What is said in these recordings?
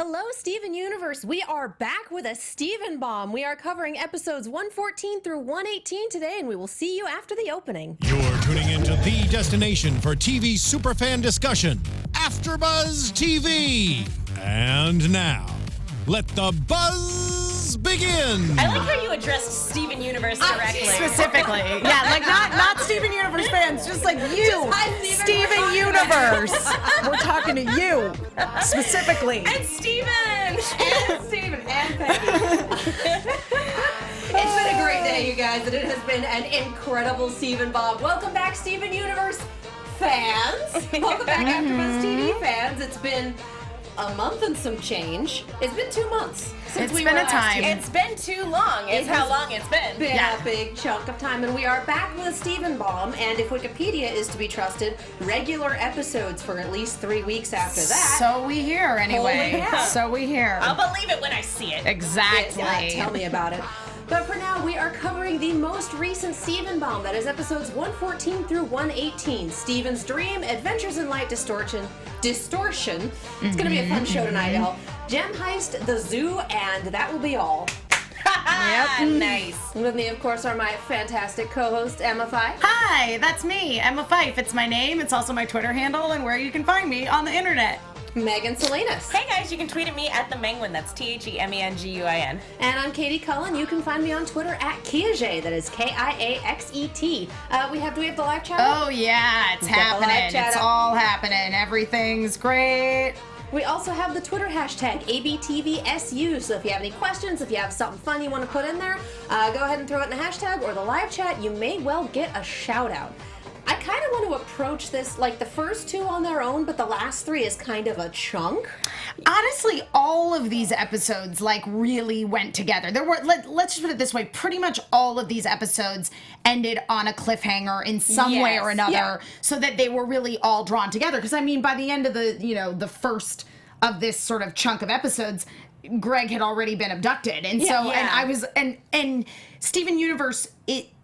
Hello, Steven Universe. We are back with a Steven Bomb. We are covering episodes 114 through 118 today, and we will see you after the opening. You're tuning into the destination for TV superfan discussion, AFTERBUZZ TV. And now, let the buzz begin. I like how you addressed Steven Universe directly. Specifically. Yeah, like not Steven Universe fans, just like you, Steven Universe. We're talking to you, specifically. And Steven! And Steven and Peggy. It's been a great day, you guys, and it has been an incredible Steven Bomb. Welcome back, Steven Universe fans. Welcome back, AfterBuzz TV fans. It's been a month and some change. It's been 2 months since we were last here. It's been too long. It's how long it's been. A big chunk of time, and we are back with a Steven Bomb, and if Wikipedia is to be trusted, regular episodes for at least 3 weeks after that. So we hear anyway. Holy cow. So we hear. I'll believe it when I see it. Exactly. Yeah, tell me about it. But for now, we are covering the most recent Steven Bomb, that is episodes 114 through 118. Steven's Dream, Adventures in Light Distortion. It's going to be a fun show tonight, y'all. Gem Heist, The Zoo, and that will be all. Yep. Nice. With me, of course, are my fantastic co-host, Emma Fyffe. Hi, that's me, Emma Fyffe. It's my name. It's also my Twitter handle and where you can find me on the internet. Megan Salinas. Hey guys, you can tweet at me at @themenguin. That's TheMenguin. And I'm Katie Cullen. You can find me on Twitter at Kiaxet. That is Kiaxet. Do we have the live chat? Oh yeah, it's We've got the live happening. chat It's up. all happening. Everything's great. We also have the Twitter hashtag ABTVSU. So if you have any questions, if you have something fun you want to put in there, go ahead and throw it in the hashtag or the live chat. You may well get a shout out. I kind of want to approach this like the first two on their own, but the last three is kind of a chunk. Honestly, all of these episodes like really went together. There were let's just put it this way, pretty much all of these episodes ended on a cliffhanger in some way or another, so that they were really all drawn together. Because I mean, by the end of the first of this sort of chunk of episodes, Greg had already been abducted, and and I was and Steven Universe,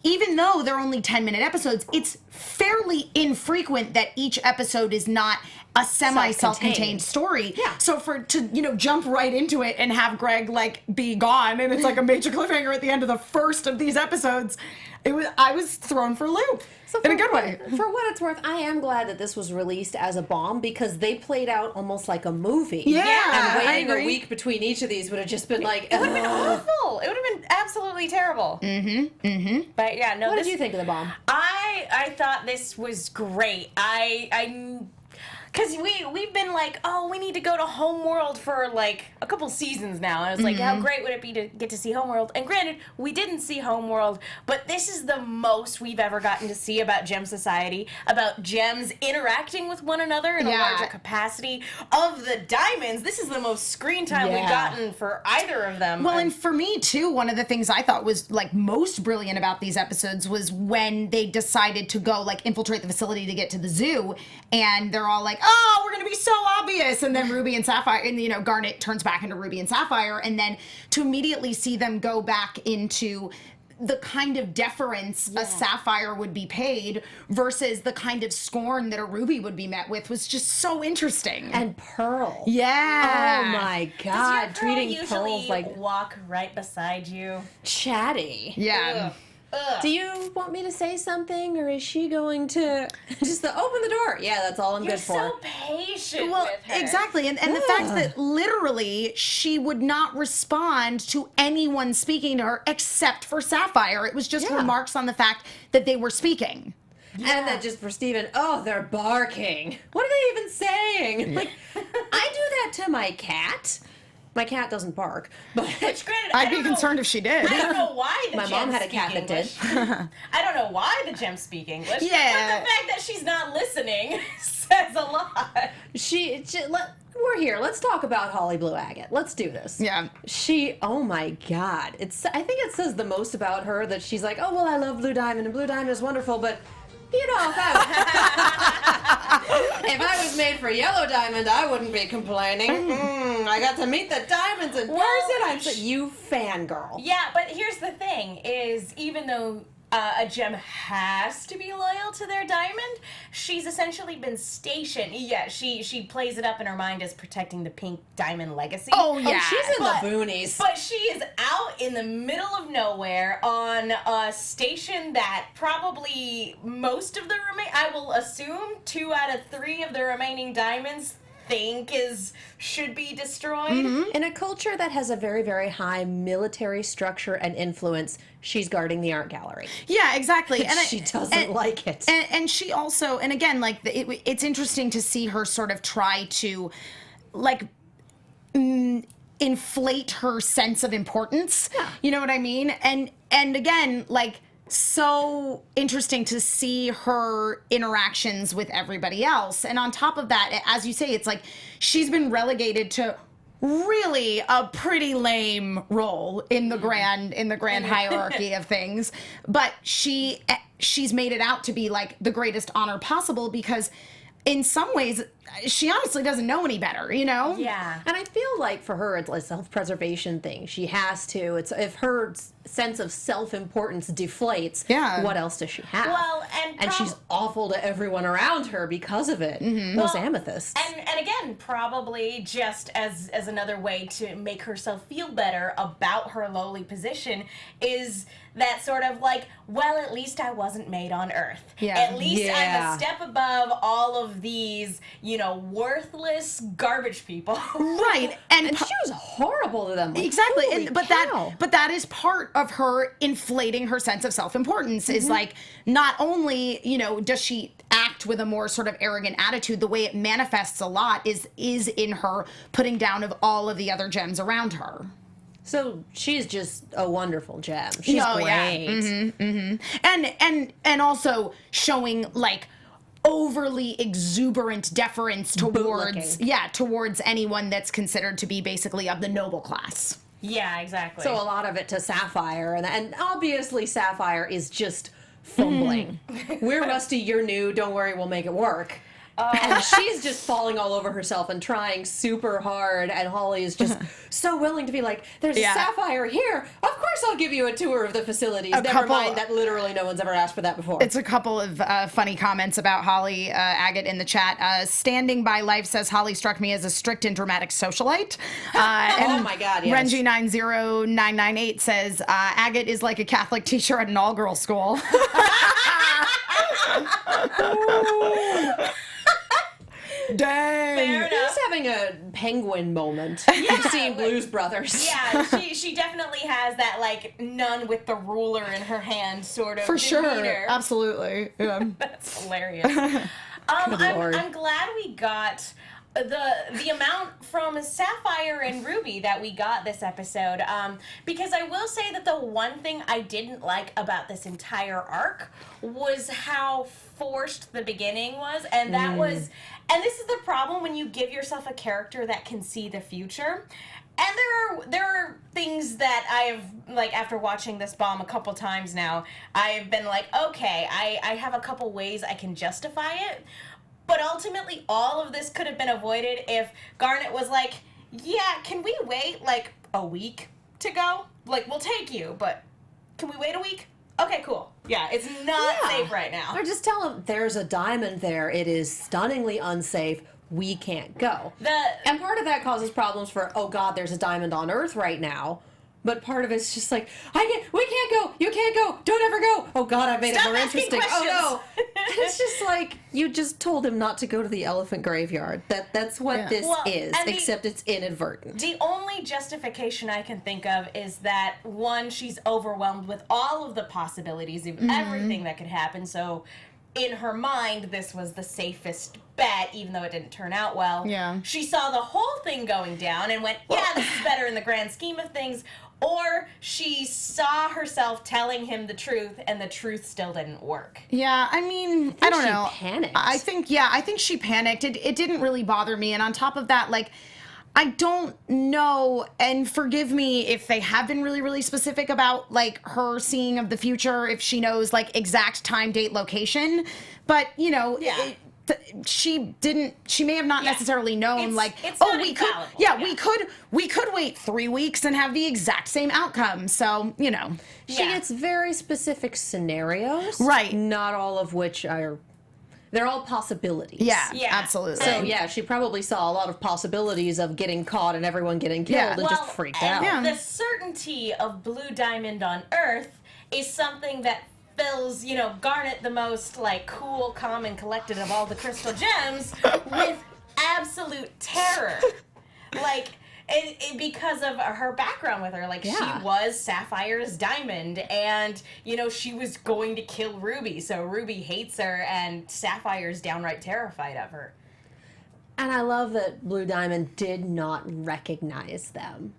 even though they're only 10-minute episodes, it's fairly infrequent that each episode is not a self-contained story. Yeah. So to jump right into it and have Greg like be gone, and it's like a major cliffhanger at the end of the first of these episodes, I was thrown for a loop. So in a good way. For what it's worth, I am glad that this was released as a bomb because they played out almost like a movie. Yeah, And I waiting agree. a week between each of these would have just been like, It would have been awful. It would have been absolutely terrible. But yeah, no. What did you think of the bomb? I thought this was great. Because we've been like, oh, we need to go to Homeworld for like a couple seasons now. And it's like, how great would it be to get to see Homeworld? And granted, we didn't see Homeworld, but this is the most we've ever gotten to see about Gem Society, about gems interacting with one another in a larger capacity. Of the diamonds, this is the most screen time we've gotten for either of them. Well, and for me too, one of the things I thought was like most brilliant about these episodes was when they decided to go like infiltrate the facility to get to the zoo, and they're all like, oh, we're gonna be so obvious, and then Ruby and Sapphire, and Garnet turns back into Ruby and Sapphire, and then to immediately see them go back into the kind of deference a Sapphire would be paid versus the kind of scorn that a Ruby would be met with was just so interesting. And Pearl. Yeah. Oh my Does your God, Pearl treating usually Pearls like walk right beside you. chatty. Yeah. Ugh. Do you want me to say something, or is she going to just open the door? Yeah, that's all I'm You're good for. so patient Well, with her. exactly. And the fact that literally she would not respond to anyone speaking to her except for Sapphire. It was just remarks on the fact that they were speaking. And then just for Steven, oh, they're barking. What are they even saying? Like, I do that to my cat. My cat doesn't bark, but Which, granted, I I'd be don't know- concerned if she did. I don't know why the My mom had a cat that did. I don't know why the gems speak English. Yeah. But the fact that she's not listening says a lot. We're here. Let's talk about Holly Blue Agate. Let's do this. Yeah. Oh my God. I think it says the most about her that she's like, oh, well, I love Blue Diamond, and Blue Diamond is wonderful, but if I was made for Yellow Diamond, I wouldn't be complaining. I got to meet the diamonds in person. I'm so, you fangirl. Yeah, but here's the thing, is even though a gem has to be loyal to their diamond, she's essentially been stationed. Yeah, she plays it up in her mind as protecting the pink diamond legacy. Oh, yeah. She's in the boonies. But she is out in the middle of nowhere on a station that probably most of the I will assume 2 out of 3 of the remaining diamonds should be destroyed. In a culture that has a very, very high military structure and influence, she's guarding the art gallery. Yeah, exactly. And she doesn't like it. And she also, and again, like, it's interesting to see her sort of try to, like, inflate her sense of importance. Yeah. You know what I mean? And again, like, so interesting to see her interactions with everybody else. And on top of that, as you say, it's like she's been relegated to really a pretty lame role in the grand hierarchy of things. But she's made it out to be like the greatest honor possible because in some ways, she honestly doesn't know any better, you know? Yeah. And I feel like for her, it's a self-preservation thing. She has to. It's if her sense of self-importance deflates, what else does she have? Well, and she's awful to everyone around her because of it. Those amethysts. And again, probably just as another way to make herself feel better about her lowly position is that sort of like, well, at least I wasn't made on Earth. Yeah. At least I'm a step above all of these, worthless garbage people. Right. And she was horrible to them. Like, exactly. holy But that is part of her inflating her sense of self-importance is like, not only, does she act with a more sort of arrogant attitude, the way it manifests a lot is in her putting down of all of the other gems around her. So she's just a wonderful gem. She's great. Yeah. And also showing like overly exuberant deference towards anyone that's considered to be basically of the noble class. Yeah, exactly. So a lot of it to Sapphire, and obviously Sapphire is just fumbling. We're rusty, you're new, don't worry, we'll make it work. And she's just falling all over herself and trying super hard, and Holly is just so willing to be like, there's a Sapphire here, of course I'll give you a tour of the facilities. Never mind that literally no one's ever asked for that before. It's a couple of funny comments about Holly Agate in the chat. Standing by Life says Holly struck me as a strict and dramatic socialite. Oh my God, yes. Renji90998 says Agate is like a Catholic teacher at an all-girls school. Dang. Fair enough. She's having a penguin moment. You've seen Blues Brothers. Yeah, she definitely has that like nun with the ruler in her hand sort of For demeanor. sure. Absolutely. Yeah. That's hilarious. I'm glad we got the amount from Sapphire and Ruby that we got this episode, because I will say that the one thing I didn't like about this entire arc was how forced the beginning was, and that was, and this is the problem when you give yourself a character that can see the future. And there are things that I've, like, after watching this bomb a couple times now, I've been like, okay, I have a couple ways I can justify it. But ultimately, all of this could have been avoided if Garnet was like, yeah, can we wait, like, a week to go? Like, we'll take you, but can we wait a week? Okay, cool. Yeah, it's not safe right now. Or just tell them, there's a diamond there. It is stunningly unsafe. We can't go. And part of that causes problems for, oh God, there's a diamond on Earth right now. But part of it's just like, we can't go, you can't go, don't ever go. Oh God, I made it more interesting. Questions. Oh no. And it's just like, you just told him not to go to the elephant graveyard. That's what this is, except it's inadvertent. The only justification I can think of is that, one, she's overwhelmed with all of the possibilities of everything that could happen, so in her mind, this was the safest bet, even though it didn't turn out well. Yeah. She saw the whole thing going down and went, yeah, this is better in the grand scheme of things. Or she saw herself telling him the truth, and the truth still didn't work. Yeah, I mean, I don't know. She panicked. I think she panicked. It didn't really bother me. And on top of that, like, I don't know, and forgive me if they have been really, really specific about, like, her seeing of the future, if she knows, like, exact time, date, location. But, she may have not necessarily known, it's not we infallible. we could wait 3 weeks and have the exact same outcome. So, you know. She gets very specific scenarios. Right. Not all of which are, they're all possibilities. Yeah, Yeah. absolutely. So yeah, she probably saw a lot of possibilities of getting caught and everyone getting killed and just freaked out. And the certainty of Blue Diamond on Earth is something that fills, you know, Garnet, the most like cool, calm, and collected of all the crystal gems, with absolute terror. Like, because of her background with her. Like, she was Sapphire's diamond, and, you know, she was going to kill Ruby, so Ruby hates her, and Sapphire's downright terrified of her. And I love that Blue Diamond did not recognize them.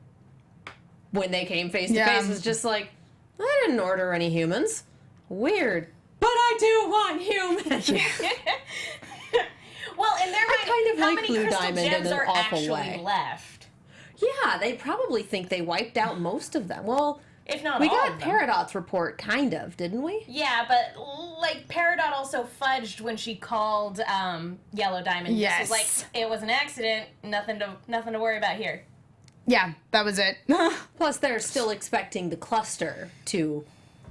When they came face to face, it was just like, I didn't order any humans. Weird. But I do want humans. Well, and there might kind of how like many Blue crystal Diamond in gems an are awful actually way. left? Yeah, they probably think they wiped out most of them. Well, If not we all got of them. Peridot's report, kind of, didn't we? Yeah, but like Peridot also fudged when she called Yellow Diamond. Yes. This was like, it was an accident. Nothing to worry about here. Yeah, that was it. Plus, they're still expecting the cluster to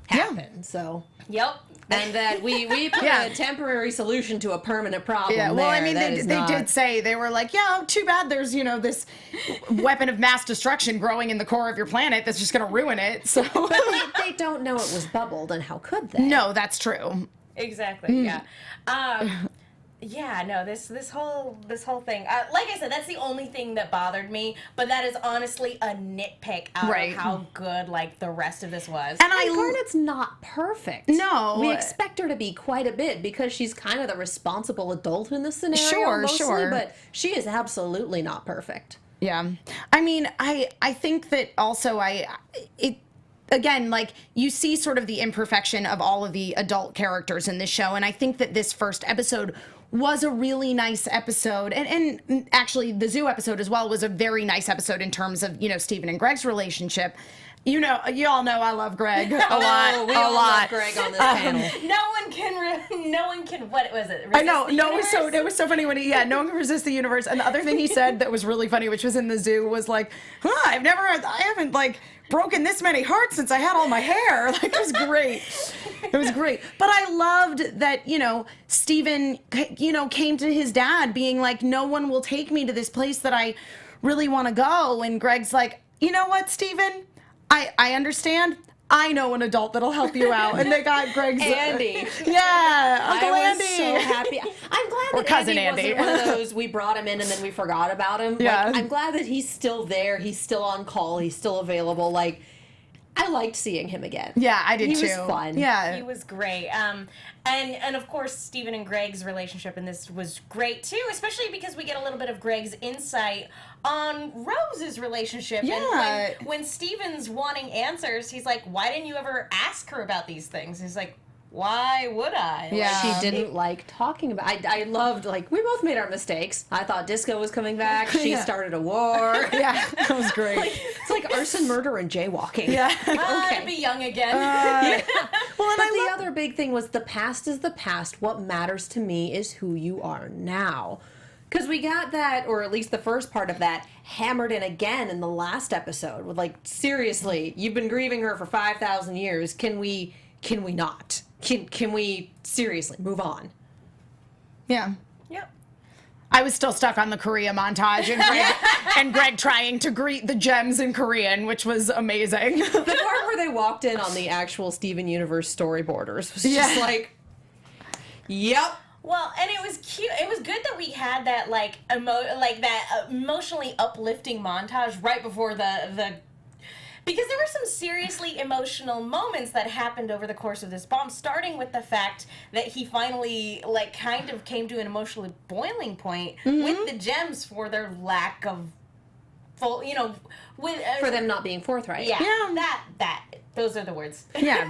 happen, so... Yep. And that we put a temporary solution to a permanent problem. Yeah, well, there. I mean, That they is they not- did say, they were like, yeah, too bad there's, you know, this weapon of mass destruction growing in the core of your planet that's just going to ruin it. So But they don't know it was bubbled, and how could they? no, that's true. Exactly. Yeah. Yeah. No. This whole thing. Like I said, that's the only thing that bothered me. But that is honestly a nitpick out Right. of how good like the rest of this was. And And Garnet's not perfect. No. We expect her to be quite a bit because she's kind of the responsible adult in this scenario. Sure, mostly, sure. But she is absolutely not perfect. Yeah. I mean, I think that also again, like, you see sort of the imperfection of all of the adult characters in this show, and I think that this first episode was a really nice episode, and actually the zoo episode as well was a very nice episode in terms of, you know, Stephen and Greg's relationship. You know, you all know I love Greg a lot. Oh, we all love Greg on this panel. No one can. What was it? I know. Resist the No, universe? it was so funny when no one can resist the universe. And the other thing he said that was really funny, which was in the zoo, was like, I haven't like broken this many hearts since I had all my hair. Like, it was great. It was great. But I loved that, you know, Stephen, you know, came to his dad being like, no one will take me to this place that I really want to go. And Greg's like, you know what, Stephen? I understand. I know an adult that'll help you out. And they got Greg's... Andy. Yeah, Uncle I Andy. was so happy. I'm glad Or that cousin Andy Andy. wasn't one of those, we brought him in and then we forgot about him. Yeah. Like, I'm glad that he's still there. He's still on call. He's still available. Like, I liked seeing him again. Yeah, I did he too. He was fun. Yeah. He was great. And of course, Stephen and Greg's relationship in this was great too, especially because we get a little bit of Greg's insight on Rose's relationship. Yeah. And when Stephen's wanting answers, he's like, why didn't you ever ask her about these things? He's like, why would I? Yeah. She didn't like talking about. I loved, like, we both made our mistakes. I thought Disco was coming back. She Yeah. started a war. Yeah, that was great. It's like arson, murder, and jaywalking. Yeah. I'd be young again. Well, and But the other big thing was the past is the past. What matters to me is who you are now. Because we got that, or at least the first part of that, hammered in again in the last episode. With, like, seriously, you've been grieving her for 5,000 years. Can we not? Can we seriously move on? Yeah. Yep. I was still stuck on the Korea montage and Greg trying to greet the gems in Korean, which was amazing. The part where they walked in on the actual Steven Universe storyboarders was just Yeah. like, yep. Well, and it was cute. It was good that we had that like emotionally uplifting montage right before the because there were some seriously emotional moments that happened over the course of this bomb, starting with the fact that he finally like kind of came to an emotionally boiling point with the gems for their lack of full, you know, with For them not being forthright. yeah, Yeah. that those are the words. Yeah.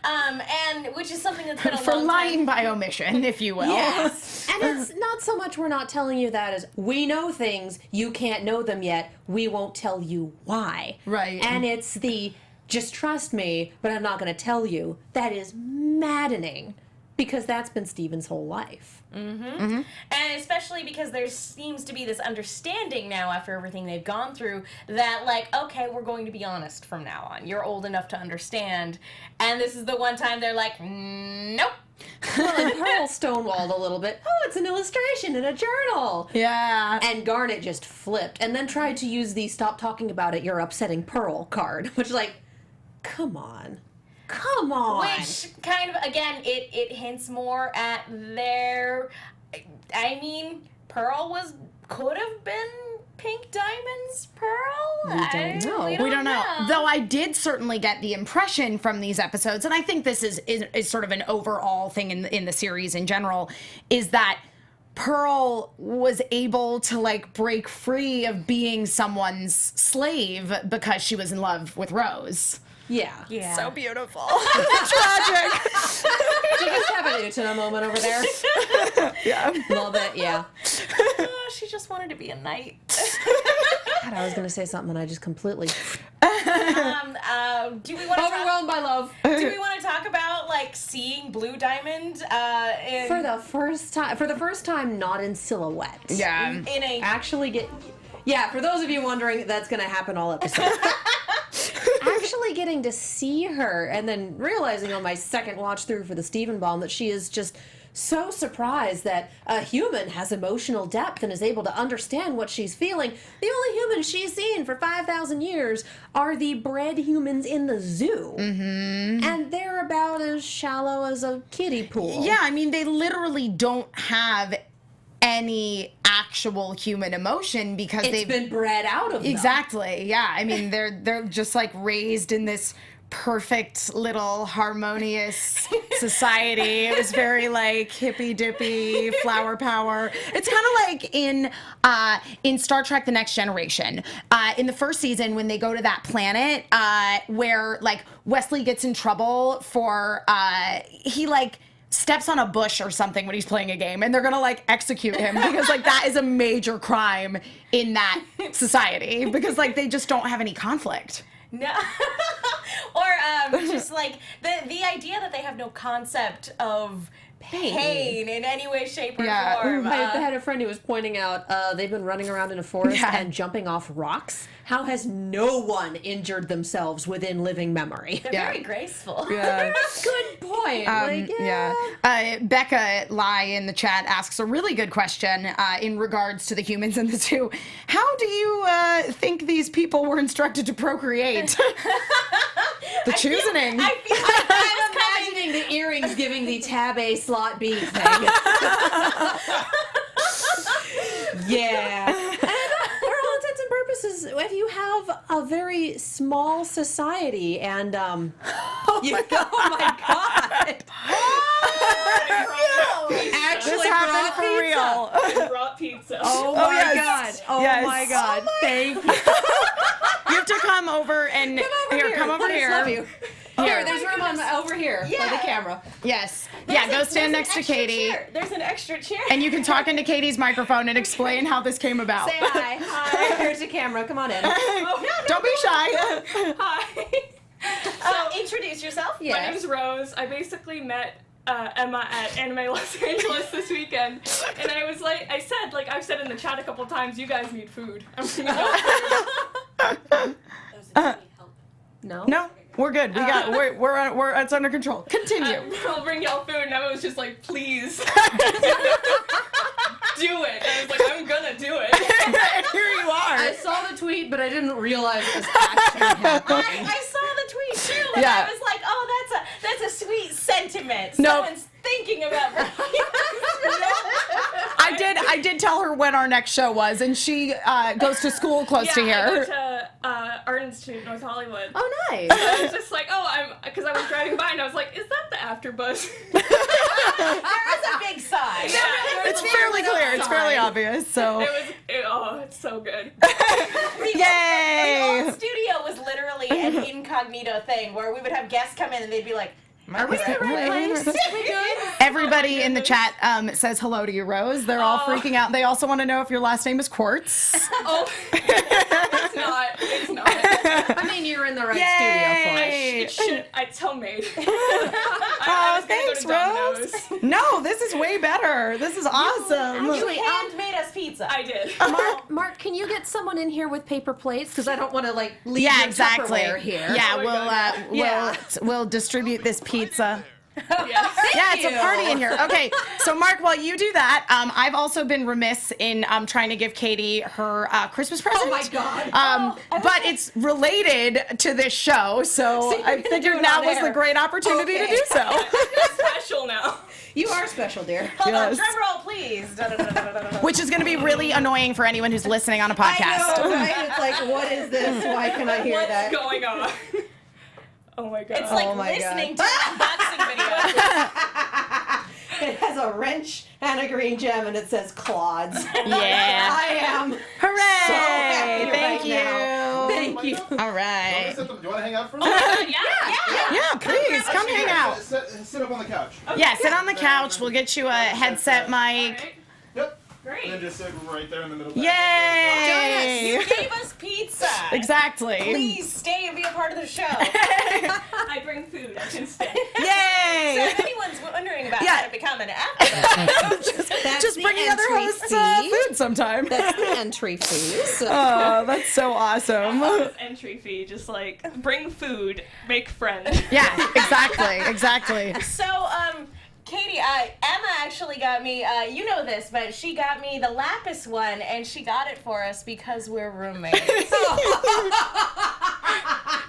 And which is something that's been a For long lying time. by omission, if you will. Yes. And it's not so much we're not telling you that as we know things, you can't know them yet, we won't tell you why. Right. And it's the just trust me, but I'm not going to tell you. That is maddening. Because that's been Steven's whole life. And especially because there seems to be this understanding now after everything they've gone through that, like, okay, we're going to be honest from now on. You're old enough to understand. And this is the one time they're like, nope. Well, and Pearl stonewalled a little bit. Oh, it's an illustration in a journal. Yeah. And Garnet just flipped and then tried to use the stop talking about it, you're upsetting Pearl card, which is like, come on. Come on. Which kind of, again, it hints more at their, I mean, Pearl could have been Pink Diamond's Pearl? We We don't know. Though I did certainly get the impression from these episodes, and I think this is sort of an overall thing in the series in general, is that Pearl was able to, like, break free of being someone's slave because she was in love with Rose. Yeah. Yeah. So beautiful. Tragic. Did you just have an Utena moment over there? Yeah. A little bit, yeah. She just wanted to be a knight. God, I was going to say something and I just completely... Do we want to Overwhelmed by love. Do we want to talk about, like, seeing Blue Diamond For the first time, not in silhouette. Yeah. in a Actually Yeah, for those of you wondering, that's going to happen all episode. Actually getting to see her and then realizing on my second watch through for the Steven Bomb that she is just so surprised that a human has emotional depth and is able to understand what she's feeling. The only humans she's seen for 5,000 years are the bred humans in the zoo. Mm-hmm. And they're about as shallow as a kiddie pool. Yeah, I mean, they literally don't have any actual human emotion because It's been bred out of them. Exactly. Yeah. I mean, they're just like raised in this perfect little harmonious society. It was very like hippy dippy flower power. It's kind of like in Star Trek: The Next Generation. In the first season, when they go to that planet where like Wesley gets in trouble for he like steps on a bush or something when he's playing a game, and they're gonna like execute him because like that is a major crime in that society because like they just don't have any conflict. No. Or just like the idea that they have no concept of pain in any way, shape, or form. I had a friend who was pointing out they've been running around in a forest Yeah. and jumping off rocks. How has no one injured themselves within living memory? They're very graceful. Yeah. Good point. Becca Lai in the chat asks a really good question in regards to the humans in the zoo. How do you think these people were instructed to procreate? The choosening. I'm imagining the earrings giving the tab A slot B thing. Yeah. And for all intents and purposes, if you have a very small society and oh my god. Actually This happened for real. I brought pizza. Oh my yes. god. Oh Yes. my god. Thank you. You have to come over and come over Please, here. love you. Here, Oh there's room over here by the camera. Yes. Go stand next to Katie. There's an extra chair. And you can talk into Katie's microphone and explain how this came about. Say hi. Hi. Here's the camera. Come on in. Don't be shy. Hi. Introduce yourself. Yes. My name's Rose. I basically met Emma at Anime Los Angeles this weekend, and I was like, I've said in the chat a couple times, you guys need food. I'm bringing y'all food. No. We're good. We're it's under control. Continue. I'll bring y'all food, and Emma was just like, please. Do it. And I was like, I'm gonna do it. And here you are. I saw the tweet, but I didn't realize it was actually happening. I saw the tweet too, and Yeah. I was like, oh, that's a sweet sentiment. No. Someone's thinking about her. I did tell her when our next show was, and she goes to school close to I here. went to Art Institute, North Hollywood. Oh, nice. I was just like, because I was driving by and I was like, is that the AFTERBUZZ? There is a big sign. It's fairly clear. It's fairly obvious. So It's so good. yay! The old studio was literally an incognito thing where we would have guests come in and they'd be like, are we in the right place? We good? Everybody in the chat says hello to you, Rose. They're all freaking out. They also want to know if your last name is Quartz. Oh, it's not. It's not. I mean, you're in the right Yay. studio for it. It's homemade. Oh, thanks, Rose. No, this is way better. This is awesome. You handmade us pizza. I did. Mark, can you get someone in here with paper plates? Because I don't want to like leave Yeah, your exactly. Tupperware here. Yeah, we'll distribute this pizza. Yes. Yeah, it's a you. party in here. Okay, so Mark, while you do that, I've also been remiss in trying to give Katie her Christmas present. Oh my God. But it's related to this show, so you're I gonna do figured it now on was the air. great opportunity to Okay. do so. Special now. You are special, dear. Hold on, Yes. drum roll, please. Which is going to be really annoying for anyone who's listening on a podcast. I know, right? It's like, what is this? Why can I hear What's that? going on? Oh my god. It's like Oh my listening God. to an unboxing video. It has a wrench and a green gem, and it says Claudes. Yeah. I am. Hooray! happy Thank right you. now. Thank you. All right. Do you want to hang out for a minute? Yeah, please come hang out. Sit up on the couch. Yeah, sit on the couch. We'll get you a headset mic. Alright. Yep. Great. And then just sit right there in the middle. Yay! You gave us pizza. Exactly. Please stay and be a part of the show. I bring food. I can stay. So Yay! if anyone's wondering about Yeah. how to become an AFTERBUZZ, That's Just the bring the other entry hosts fee. food sometime. That's the entry fee. So. Oh, that's so awesome. Entry fee, just like bring food, make friends. Yeah, exactly. so Katie, Emma actually got me, you know this, but she got me the lapis one, and she got it for us because we're roommates.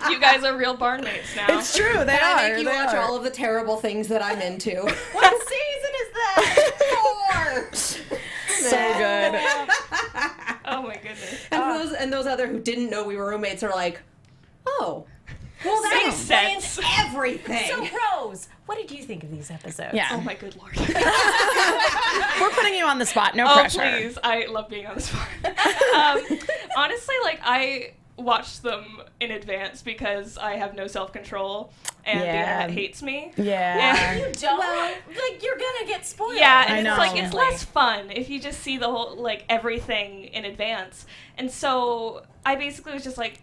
You guys are real barn mates now. It's true, they And I are. make you they watch are. all of the terrible things that I'm into. What season is that? 4. So good. Oh my goodness. And those other who didn't know we were roommates are like, oh, well that Makes explains sense. everything. So, Rose, what did you think of these episodes? Yeah. Oh my good lord. We're putting you on the spot, no Oh pressure. please, I love being on the spot. Honestly, like I watched them in advance because I have no self-control and the Yeah. internet hates me. Yeah. You don't? Like, you're gonna get spoiled. Yeah, I and know. it's like it's less fun if you just see the whole like everything in advance. And so I basically was just like,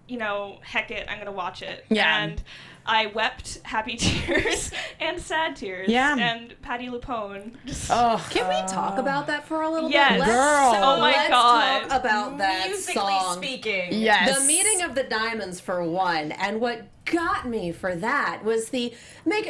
you know, heck it, I'm gonna watch it. Yeah. And I wept happy tears and sad tears. Yeah. And Patty Lupone just Oh, Can we talk about that for a little Yes. bit? Girl. Oh my let's God. talk about that musically song. speaking. yes. The meeting of the diamonds for one, and what got me for that was the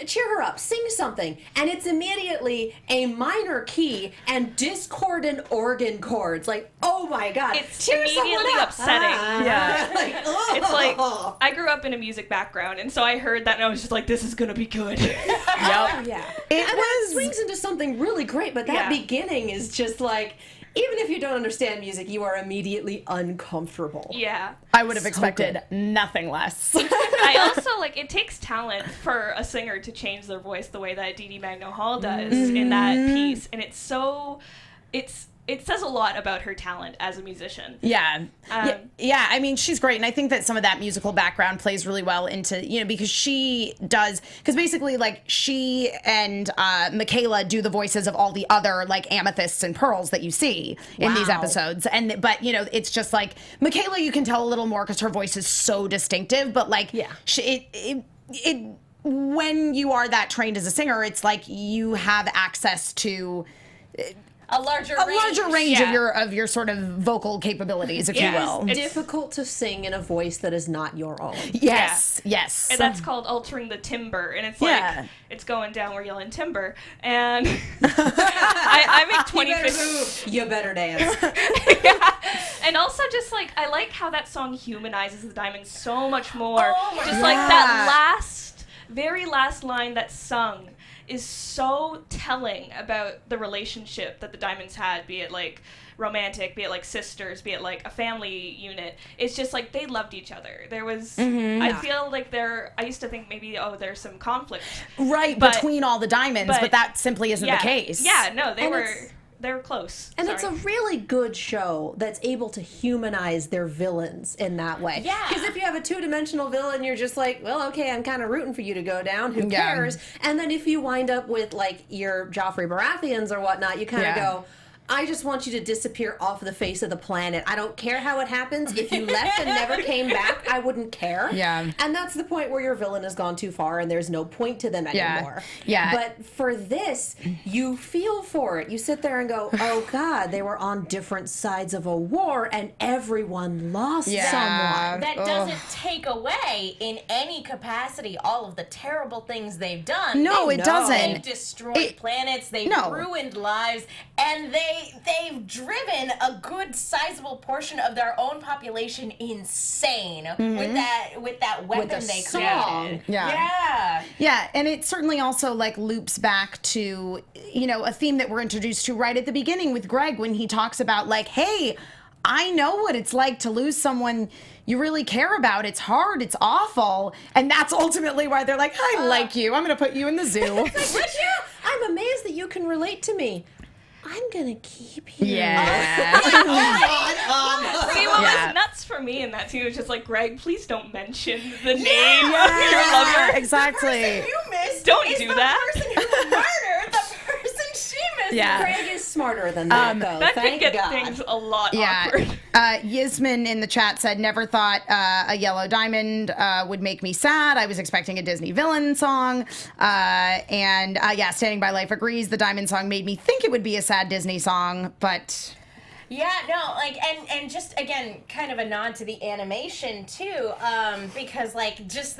cheer her up, sing something, and it's immediately a minor key and discordant organ chords. Like, oh my god, It's cheer someone immediately up. upsetting. Yeah. Like, ugh. It's like I grew up in a music background, and so I heard that, and I was just like, "This is gonna be good." Yep. yeah, It and then it was- swings into something really great. But that Yeah. beginning is just like, even if you don't understand music, you are immediately uncomfortable. Yeah. I would have expected nothing less. I also like it takes talent for a singer to change their voice the way that Dee Dee Magno Hall does in that piece, and it says a lot about her talent as a musician. Yeah. Um, yeah. I mean, she's great. And I think that some of that musical background plays really well into, you know, because because basically, like, she and Michaela do the voices of all the other, like, amethysts and pearls that you see in these Wow. episodes. But, you know, it's just like, Michaela, you can tell a little more because her voice is so distinctive. But, like, Yeah. when you are that trained as a singer, it's like you have access to A larger range Yeah. of your sort of vocal capabilities, if Yes. you will. It's- Difficult to sing in a voice that is not your own. Yes. And that's called altering the timbre, and it's Yeah. like it's going down, we're yelling timber, and I make You better 25th. move. You better dance. Yeah. And also just like I like how that song humanizes the diamonds so much more. Oh my Just God. like that very last line that's sung is so telling about the relationship that the diamonds had, be it like romantic, be it like sisters, be it like a family unit. It's just like they loved each other. There was I feel like I used to think maybe there's some conflict. Right, But- between all the diamonds, but that simply isn't Yeah. the case. Yeah, no, they And were close. And it's a Sorry. really good show that's able to humanize their villains in that way. Yeah. Because if you have a two-dimensional villain, you're just like, well, okay, I'm kind of rooting for you to go down. Who Yeah. cares? And then if you wind up with, like, your Joffrey Baratheons or whatnot, you kind of Yeah. go, I just want you to disappear off the face of the planet. I don't care how it happens. If you left and never came back, I wouldn't care. Yeah. And that's the point where your villain has gone too far and there's no point to them anymore. Yeah. But for this, you feel for it. You sit there and go, oh God, they were on different sides of a war and everyone lost someone. That doesn't take away in any capacity all of the terrible things they've done. No, it doesn't. They've destroyed planets, they've ruined lives, and they've driven a good sizable portion of their own population insane with that weapon they created. Yeah, and it certainly also like loops back to, you know, a theme that we're introduced to right at the beginning with Greg when he talks about like, hey, I know what it's like to lose someone you really care about. It's hard. It's awful. And that's ultimately why they're like, I like you. I'm going to put you in the zoo. I'm amazed that you can relate to me. I'm going to keep you. Yeah. See, what was nuts for me in that scene was just like, Greg, please don't mention the name of your lover. Exactly. You missed. Don't do that. The person who murdered the person she missed. Yeah. Greg is smarter than that, though. That Thank could get God. things a lot awkward. Yasmin in the chat said, never thought a yellow diamond would make me sad. I was expecting a Disney villain song. Standing by Life agrees. The diamond song made me think it would be a sad Disney song, but... Yeah, no, like, and just, again, kind of a nod to the animation, too, because, like, just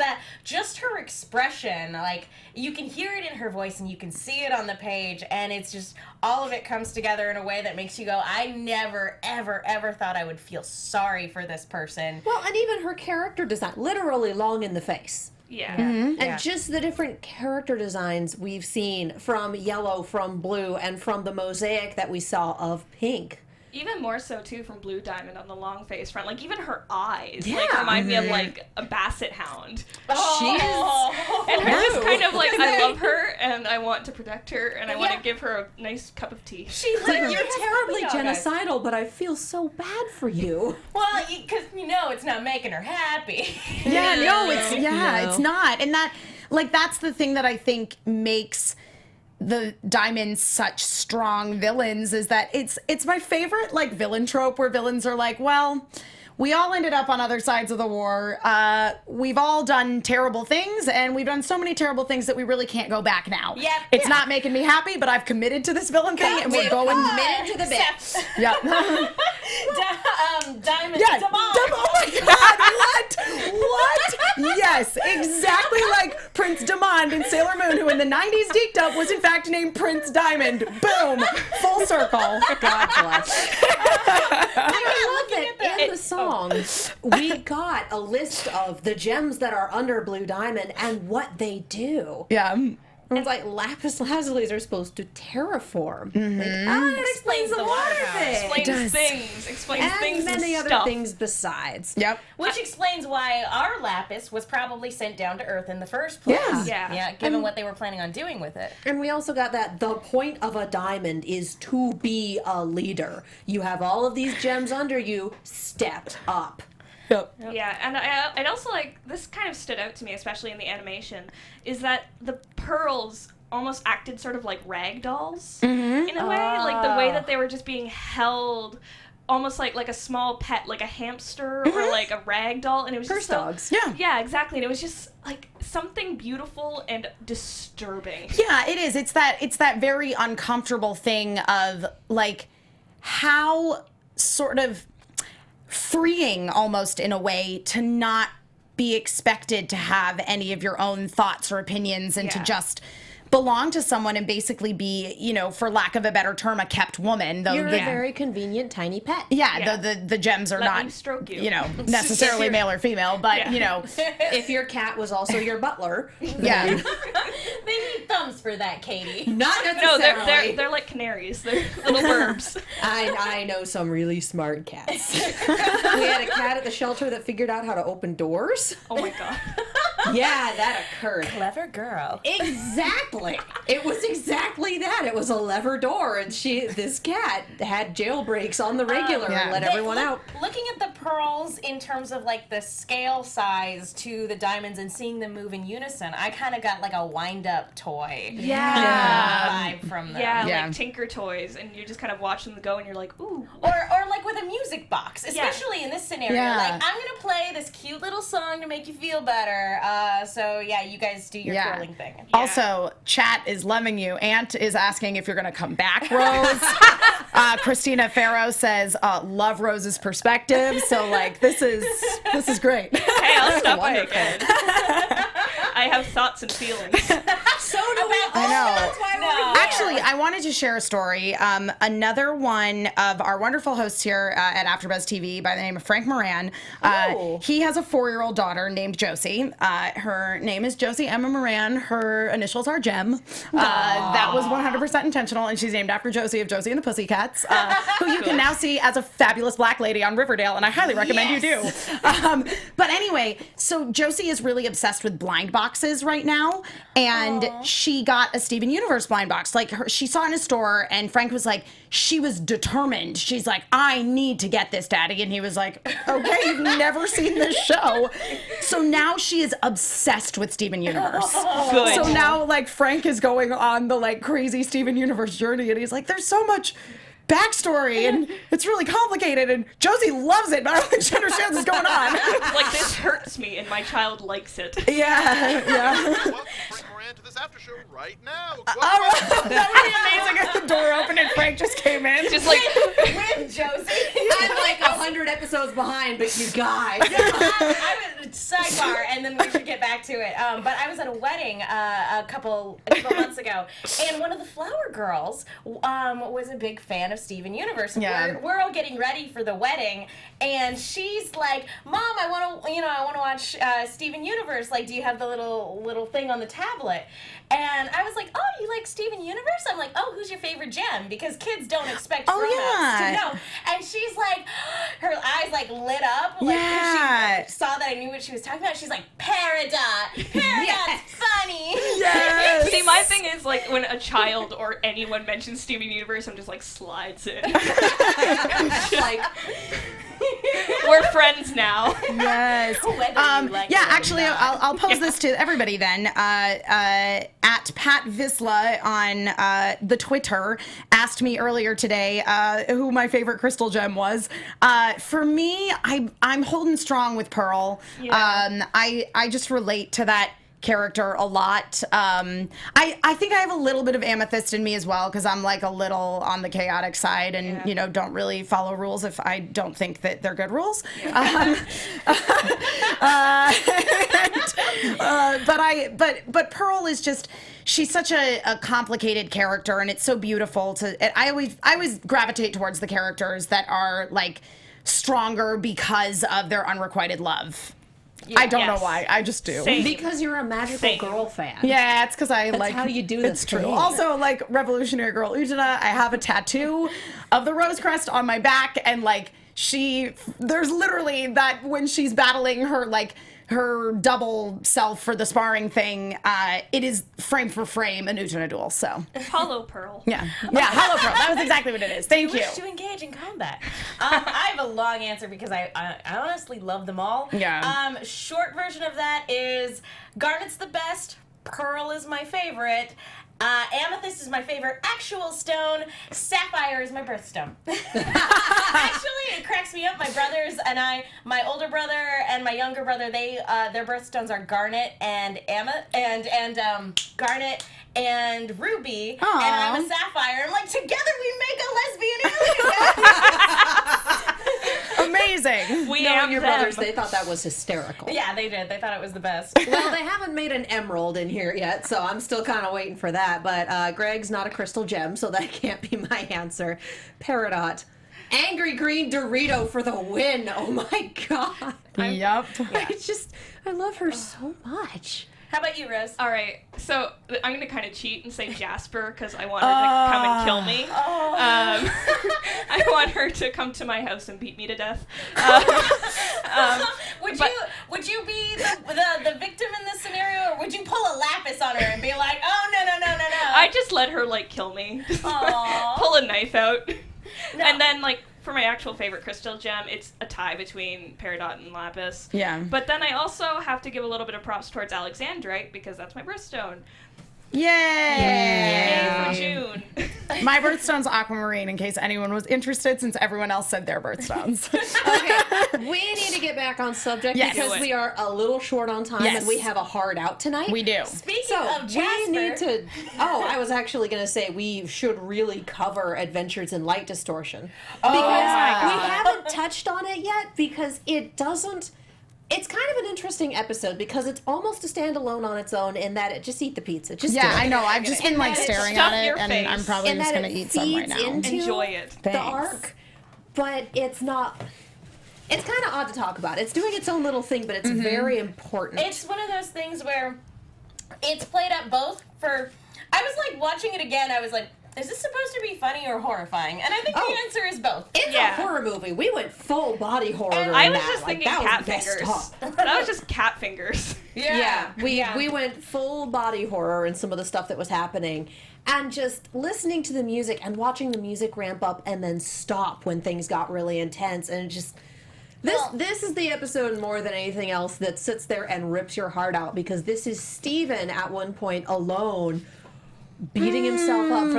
her expression, like, you can hear it in her voice and you can see it on the page, and it's just, all of it comes together in a way that makes you go, I never, ever, ever thought I would feel sorry for this person. Well, and even her character design, literally long in the face. Yeah. And just the different character designs we've seen from yellow, from blue, and from the mosaic that we saw of pink. Even more so, too, from Blue Diamond on the long face front. Like, even her eyes, like, remind me of, like, a basset hound. And her just kind of, like, I love her, and I want to protect her, and I want to give her a nice cup of tea. She's like, you're terribly genocidal, but I feel so bad for you. Well, because, you know, it's not making her happy. It's not. And that, like, that's the thing that I think makes the Diamonds such strong villains, is that it's my favorite like villain trope where villains are like, well, we all ended up on other sides of the war. We've all done terrible things, and we've done so many terrible things that we really can't go back now. It's not making me happy, but I've committed to this villain thing, and we're going committed to the bit. Diamond. Yeah. Oh my God! What? Yes, exactly like Prince Diamond in Sailor Moon, who in the '90s Geeked Up was in fact named Prince Diamond. Boom, full circle. God bless. I love it. In the song, we got a list of the gems that are under Blue Diamond and what they do. Yeah. It's like lapis lazulis are supposed to terraform. It explains the water thing. Explains things And many and other stuff. things besides. Yep. Which explains why our lapis was probably sent down to Earth in the first place. Yeah. Given what they were planning on doing with it. And we also got that the point of a diamond is to be a leader. You have all of these gems under you, stepped up. Yeah, and I'd also like, this kind of stood out to me, especially in the animation, is that the pearls almost acted sort of like rag dolls in a way. Like the way that they were just being held almost like a small pet, like a hamster or like a rag doll. And it was Purse just so, dogs. Yeah, exactly. And it was just like something beautiful and disturbing. Yeah, it is. It's that very uncomfortable thing of like how sort of freeing almost in a way to not be expected to have any of your own thoughts or opinions and to just belong to someone and basically be, you know, for lack of a better term, a kept woman. Though You're a very convenient tiny pet. The gems are Let me not, stroke you. you know, necessarily male or female, but you know, If your cat was also your butler. yeah. They need thumbs for that, Katie. Not No, necessarily. they're like canaries. They're little birds. I know some really smart cats. We had a cat at the shelter that figured out how to open doors. Oh my god. Yeah, that occurred. Clever girl. Exactly. It was exactly that. cat. It was a lever door, and this cat had jailbreaks on the regular and let everyone out. Looking at the pearls in terms of like the scale size to the diamonds and seeing them move in unison, I kind of got like a wind-up toy vibe from them. Yeah, like Tinker Toys, and you just kind of watch them go, and you're like, ooh. Or like with a music box, especially in this scenario. Like, I'm gonna play this cute little song to make you feel better. So yeah, you guys do your twirling thing. Also, chat is loving you. Ant is asking if you're gonna come back, Rose. Christina Farrow says, love Rose's perspective. So like, this is great. Hey, I'll stop by again. I have thoughts and feelings. So do we. I know. That's why we're Actually, I wanted to share a story. Another one of our wonderful hosts here at AfterBuzz TV by the name of Frank Moran. He has a 4-year-old daughter named Josie. Her name is Josie Emma Moran. Her initials are Gem. That was 100% intentional, and she's named after Josie of Josie and the Pussycats, who you can now see as a fabulous black lady on Riverdale, and I highly recommend you do. But anyway, so Josie is really obsessed with blind boxes right now, and she got a Steven Universe blind box. Like, she saw it in a store, and Frank was like, she was determined. She's like, I need to get this, Daddy. And he was like, okay, you've never seen this show. So now she is obsessed with Steven Universe. Good. So now, like, Frank is going on the, like, crazy Steven Universe journey, and he's like, there's so much backstory, and it's really complicated, and Josie loves it, but I don't think she understands what's going on. Like, this hurts me, and my child likes it. Yeah. Welcome, Frank Moran, to this after show right now. That would be amazing if the door opened and Frank just came in. Just like, With Josie. I'm like 100 episodes behind, but you guys. I was sidebar, and then we should get back to it. But I was at a wedding a couple months ago, and one of the flower girls was a big fan of Steven Universe. And we're all getting ready for the wedding, and she's like, "Mom, I want to watch Steven Universe. Like, do you have the little thing on the tablet?" And I was like, "Oh, you like Steven Universe?" I'm like, "Oh, who's your favorite gem?" Because kids don't expect grown-ups to know. And she's like, her eyes like lit up. Like, she saw that I knew what she was talking about. She's like, Peridot. Peridot's funny. Yes. see, my thing is, like, when a child or anyone mentions Steven Universe, I'm just like, slides in. Like, we're friends now. Yes. Actually, I'll pose this to everybody then. At Pat Visla on the Twitter asked me earlier today who my favorite crystal gem was. For me, I'm holding strong with Pearl. Yeah. I just relate to that character a lot. I think I have a little bit of Amethyst in me as well, because I'm like a little on the chaotic side, and don't really follow rules if I don't think that they're good rules. But Pearl is just, she's such a complicated character, and it's so beautiful to. I always gravitate towards the characters that are like stronger because of their unrequited love. I don't know why. I just do. Same. because you're a magical girl fan. Yeah, it's because That's like how you do this. It's true. Also, like Revolutionary Girl Utena, I have a tattoo of the rose crest on my back, and like there's literally that when she's battling her double self for the sparring thing, it is frame for frame an Utena duel. So Hollow Pearl. yeah, Hollow Pearl. That was exactly what it is. Thank you. Wish to engage in combat. I have a long answer because I honestly love them all. Yeah. Short version of that is Garnet's the best. Pearl is my favorite. Amethyst is my favorite actual stone. Sapphire is my birthstone. Actually, it cracks me up. My brothers and my older brother and my younger brother, their birthstones are Garnet and Garnet and Ruby, Aww. and I'm a Sapphire. I'm like, together we make a lesbian alien. Amazing. We Knowing am your them. brothers, they thought that was hysterical. Yeah, they did. They thought it was the best. Well, they haven't made an emerald in here yet, so I'm still kind of waiting for that. But Greg's not a crystal gem, so that can't be my answer. Peridot. Angry Green Dorito for the win. Oh my god. Yep. It's just, I love her so much. How about you, Rose? All right, so I'm going to kind of cheat and say Jasper because I want her to come and kill me. I I want her to come to my house and beat me to death. Would you be the victim in this scenario, or would you pull a lapis on her and be like, oh no? I just let her like kill me. Aww. Pull a knife out. No. And then like for my actual favorite crystal gem, it's a tie between Peridot and Lapis. Yeah. But then I also have to give a little bit of props towards Alexandrite because that's my birthstone. Yay! Yay for June. My birthstone's aquamarine, in case anyone was interested, since everyone else said their birthstones. Okay, we need to get back on subject Yes. because we are a little short on time Yes. and we have a hard out tonight. We do. Speaking of Jasper, we need to. Oh, I was actually going to say we should really cover Adventures in Light Distortion because we haven't touched on it yet because it doesn't. It's kind of an interesting episode because it's almost a standalone on its own in that it just eat the pizza. Just do Yeah, it. I know. I've just been like that it staring stuck at your it, and face. I'm probably And just that going to it eat some right feeds now. into Enjoy it. the Thanks. arc, but it's not. It's kind of odd to talk about. It's doing its own little thing, but it's very important. it's one of those things where it's played up both for. I was like watching it again. I was like, is this supposed to be funny or horrifying? And I think the answer is both. It's Yeah. a horror movie. We went full body horror. during I was that. just Like, thinking that was cat messed fingers. up. That was just cat fingers. Yeah, we went full body horror in some of the stuff that was happening, and just listening to the music and watching the music ramp up and then stop when things got really intense, and it just this is the episode more than anything else that sits there and rips your heart out because this is Steven at one point alone. Beating himself up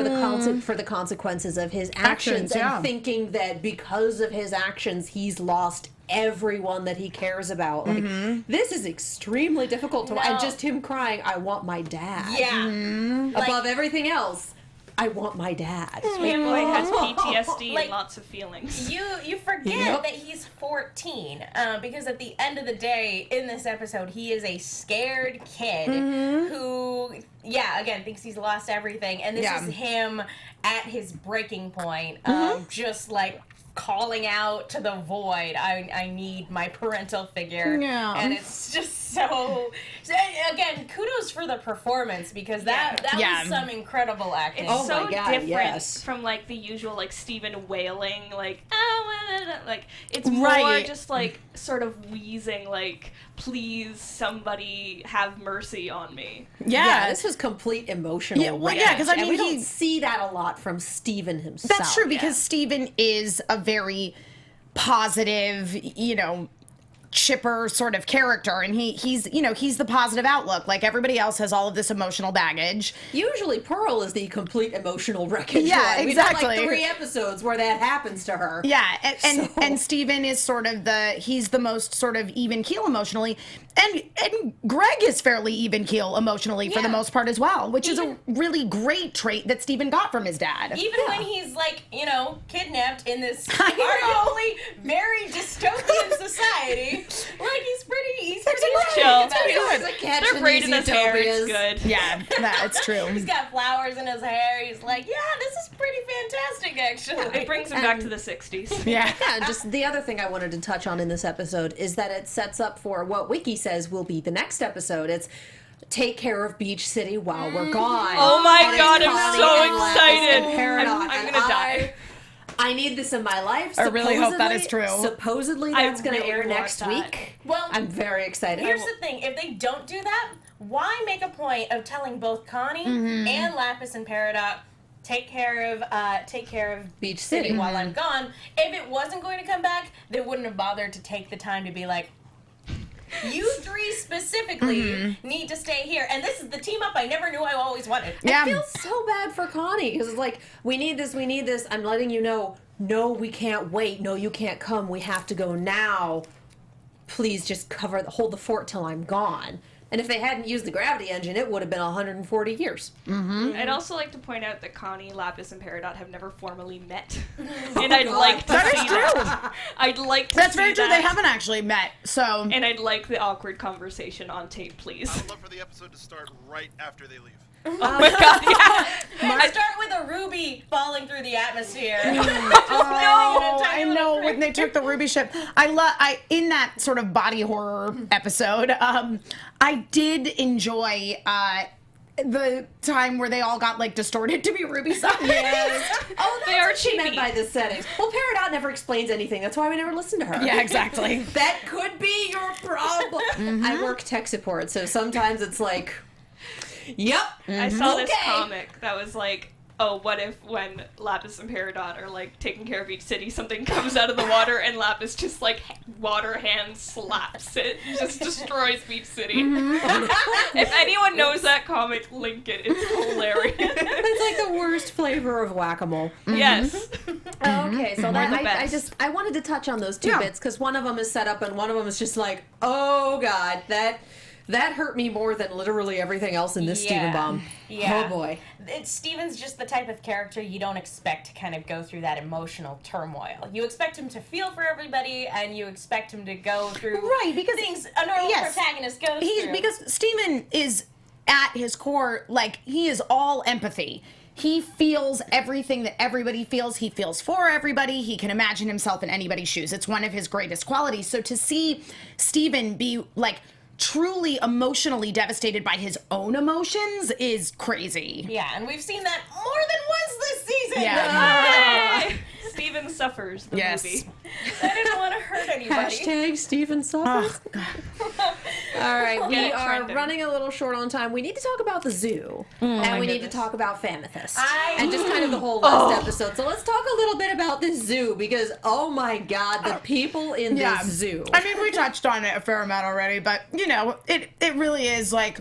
for the consequences of his actions and thinking that because of his actions he's lost everyone that he cares about. Like this is extremely difficult to watch. And just him crying, I want my dad. Yeah. Above everything else, I want my dad. Boy has PTSD Like- and lots of feelings. You forget that he's 14 because at the end of the day in this episode he is a scared kid who again thinks he's lost everything, and this is him at his breaking point, just like calling out to the void, I need my parental figure. And it's just so again, kudos for the performance because that was some incredible acting. It's so my God, different yes. from like the usual like Steven wailing like like it's Right. more just like sort of wheezing like please somebody have mercy on me. Yeah. This was complete emotional. Yeah, well, wreckage. 'cause I And mean, we don't he- see that a lot from Steven himself. That's true because Steven is a very positive, chipper sort of character, and he's the positive outlook. Like everybody else has all of this emotional baggage. Usually Pearl is the complete emotional wreckage. Yeah, one. We've had exactly. like 3 episodes where that happens to her. Yeah, and Steven is sort of he's the most sort of even keel emotionally, and Greg is fairly even keel emotionally for the most part as well, which is a really great trait that Steven got from his dad. Even when he's like, kidnapped in this arguably very dystopian society, like he's pretty chill. about it. They're braiding his hair. It's good. Yeah, that's true. He's got flowers in his hair. He's like, yeah, this is pretty fantastic, actually. It brings him back to the 60s. Yeah. Yeah, and just the other thing I wanted to touch on in this episode is that it sets up for what Wiki says will be the next episode. It's take care of Beach City while we're gone. Oh my And it's God, I'm Connie so and Lapis excited. and Peridot, I'm and gonna die. I need this in my life. I really hope that is true. Supposedly I that's going to really air want next that. week. Well, I'm very excited. Here's the thing: if they don't do that, why make a point of telling both Connie and Lapis and Peridot take care of Beach City while I'm gone? If it wasn't going to come back, they wouldn't have bothered to take the time to be like, you 3 specifically need to stay here, and this is the team up I never knew I always wanted. Yeah. I feel so bad for Connie because it's like, we need this. I'm letting you know, no, we can't wait. No, you can't come. We have to go now. Please just hold the fort till I'm gone. And if they hadn't used the gravity engine, it would have been 140 years. I'd also like to point out that Connie, Lapis, and Peridot have never formally met. And I'd like to That is see true. that. I'd like to That's see very true. that. They haven't actually met, so. And I'd like the awkward conversation on tape, please. I would love for the episode to start right after they leave. Oh my God, yeah. Start with a ruby falling through the atmosphere. Oh, I know when they took the ruby ship. I in that sort of body horror episode, I did enjoy the time where they all got like distorted to be ruby size. Yes. Oh, that's They are what she meant cheapy. by the settings. Well, Peridot never explains anything. That's why we never listen to her. Yeah, exactly. That could be your problem. I work tech support, so sometimes it's like, yep. I saw this Okay. comic that was like, oh, what if when Lapis and Peridot are like taking care of each city, something comes out of the water and Lapis just like water hand slaps it, just destroys Beach City. If anyone knows that comic, link it. It's hilarious. It's like the worst flavor of whack-a-mole. Yes. Okay, so that, the I best. I wanted to touch on those two Yeah. bits because one of them is set up and one of them is just like, oh god, that hurt me more than literally everything else in this Steven Bomb. Yeah. Oh boy. Steven's just the type of character you don't expect to kind of go through that emotional turmoil. You expect him to feel for everybody, and you expect him to go through Right, because- things a normal yes. protagonist goes through. Because Steven is at his core, like, he is all empathy. He feels everything that everybody feels. He feels for everybody. He can imagine himself in anybody's shoes. It's one of his greatest qualities. So to see Steven be like truly emotionally devastated by his own emotions is crazy. Yeah, and we've seen that more than once this season. Yeah. Yay! Steven suffers the Yes. movie. I didn't want to hurt anybody. Hashtag Steven suffers. All right, we Get it are trending. running a little short on time. We need to talk about the zoo, and we need to talk about Amethyst, and just kind of the whole last episode. So let's talk a little bit about this zoo because, oh my god, the people in this zoo. I mean, we touched on it a fair amount already, but you know, it really is like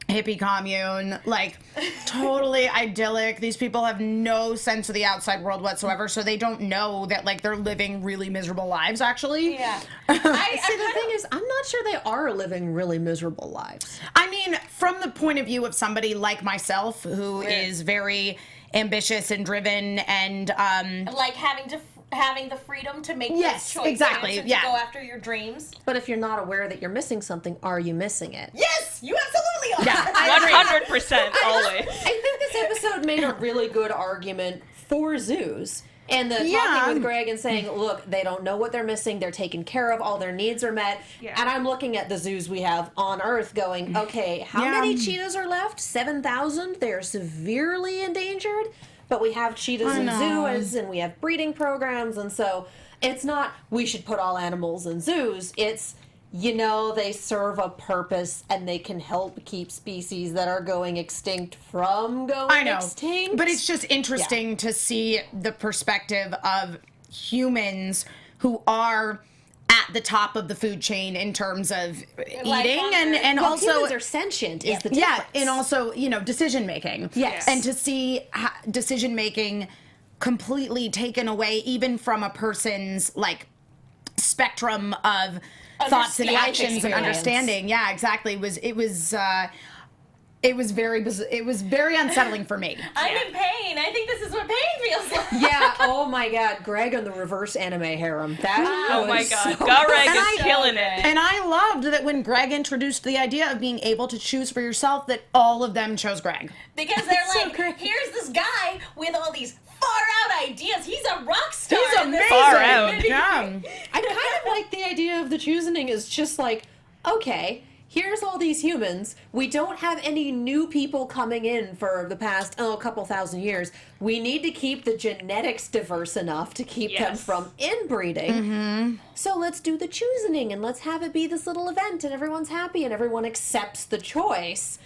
hippie commune, like totally idyllic. These people have no sense of the outside world whatsoever, so they don't know that like they're living really miserable lives actually. Yeah. See, the thing is, I'm not sure they are living really miserable lives. I mean, from the point of view of somebody like myself who is very ambitious and driven and Like having the freedom to make Yes, those choices exactly, and yeah. to go after your dreams. But if you're not aware that you're missing something, are you missing it? Yes, you absolutely are. Yeah. 100% always. I think this episode made a really good argument for zoos. And the Yeah. talking with Greg and saying, look, they don't know what they're missing. They're taken care of. All their needs are met. Yeah. And I'm looking at the zoos we have on Earth going, okay, how Yeah. many cheetahs are left? 7,000? They're severely endangered. But we have cheetahs in know. zoos and we have breeding programs. And so it's not, we should put all animals in zoos. It's, you know, they serve a purpose and they can help keep species that are going extinct from going extinct. But it's just interesting to see the perspective of humans who are at the top of the food chain in terms of eating and well, also humans are sentient is the difference. yeah, and also, you know, decision making. Yes. And to see decision making completely taken away even from a person's like spectrum of thoughts and Life actions and experience. understanding. Yeah, exactly. It was very unsettling for me. I'm in pain. I think this is what pain feels like. Yeah, oh my god, Greg and the reverse anime harem. That Oh was my god. so Garreg And I- is killing it. And I loved that when Greg introduced the idea of being able to choose for yourself, that all of them chose Greg. Because they're So like, great. here's this guy with all these far out ideas. He's a rock star. He's in this amazing. Far out. Yeah. I kind of like the idea of the choosing is just like, okay, here's all these humans. We don't have any new people coming in for the past, a couple thousand years. We need to keep the genetics diverse enough to keep them Yes. from inbreeding. So let's do the choosing and let's have it be this little event and everyone's happy and everyone accepts the choice.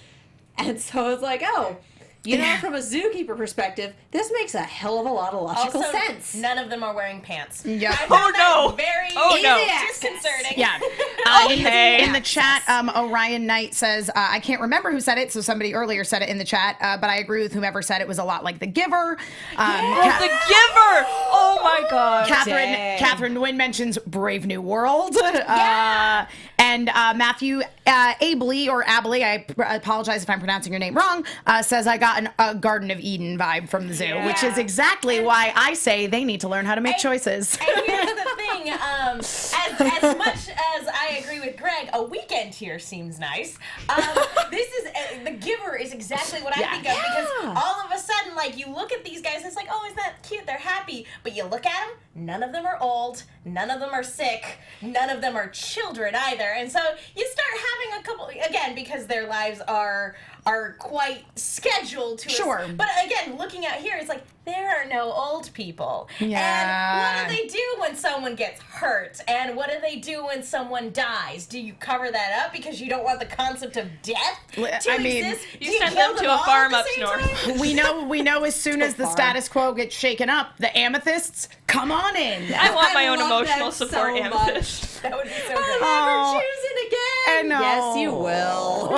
And so it's like, oh, you know, from a zookeeper perspective, this makes a hell of a lot of logical Also, sense. none of them are wearing pants. Yeah. I found Oh, no. that very Oh, no. disconcerting. Yeah. Okay. In the chat, Orion Knight says, I can't remember who said it, so somebody earlier said it in the chat, but I agree with whomever said it was a lot like The Giver. Oh, the Giver! Oh my god. Dang. Catherine Nguyen mentions Brave New World. And Matthew Abley, or Abley, I apologize if I'm pronouncing your name wrong, says, I got a Garden of Eden vibe from the zoo, which is exactly why I say they need to learn how to make choices. And here's the thing, as much as I agree with Greg, a weekend here seems nice. This is, The Giver is exactly what I think of, because all of a sudden, like, you look at these guys, and it's like, oh, isn't that cute? They're happy. But you look at them, none of them are old, none of them are sick, none of them are children either. And so you start having a couple, again, because their lives are are quite scheduled to Sure. us. But again, looking out here, it's like there are no old people. Yeah. And what do they do when someone gets hurt? And what do they do when someone dies? Do you cover that up because you don't want the concept of death to I mean, exist? you Do you send kill them to all a farm at up the same north. time? We know as soon as the status quo gets shaken up, the Amethysts come on in. I want my own love emotional that support so Amethyst. That would be so I'll good. Oh. never choose it again. I know. Yes, you will.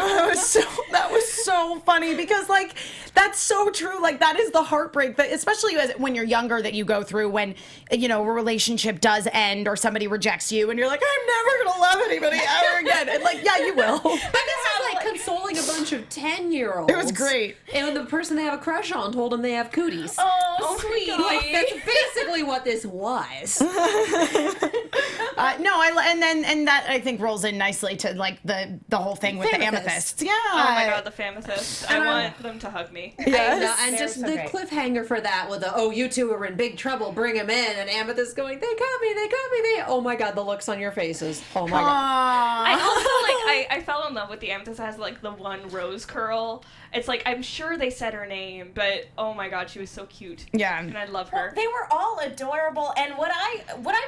That was so funny because, like, that's so true. Like, that is the heartbreak that, especially when you're younger, that you go through when, you know, a relationship does end or somebody rejects you and you're like, I'm never going to love anybody ever again. And, like, yeah, you will. But this is like consoling a bunch of 10-year-olds. It was great. And the person they have a crush on told them they have cooties. Oh, sweetie. Like, that's basically what this was. No, and that I think rolls in nicely to like the whole thing with the Amethyst. amethysts. Yeah. Oh my god, the Famethyst. I want them to hug me. Yes. And They're just so the great. cliffhanger for that with the, oh, you two are in big trouble, bring him in, and Amethyst going, they got me, oh my god, the looks on your faces. Oh my god. I also I fell in love with the Amethyst that has like the one rose curl. It's like I'm sure they said her name, but oh my god, she was so cute. Yeah. And I love Well, her. they were all adorable, and what I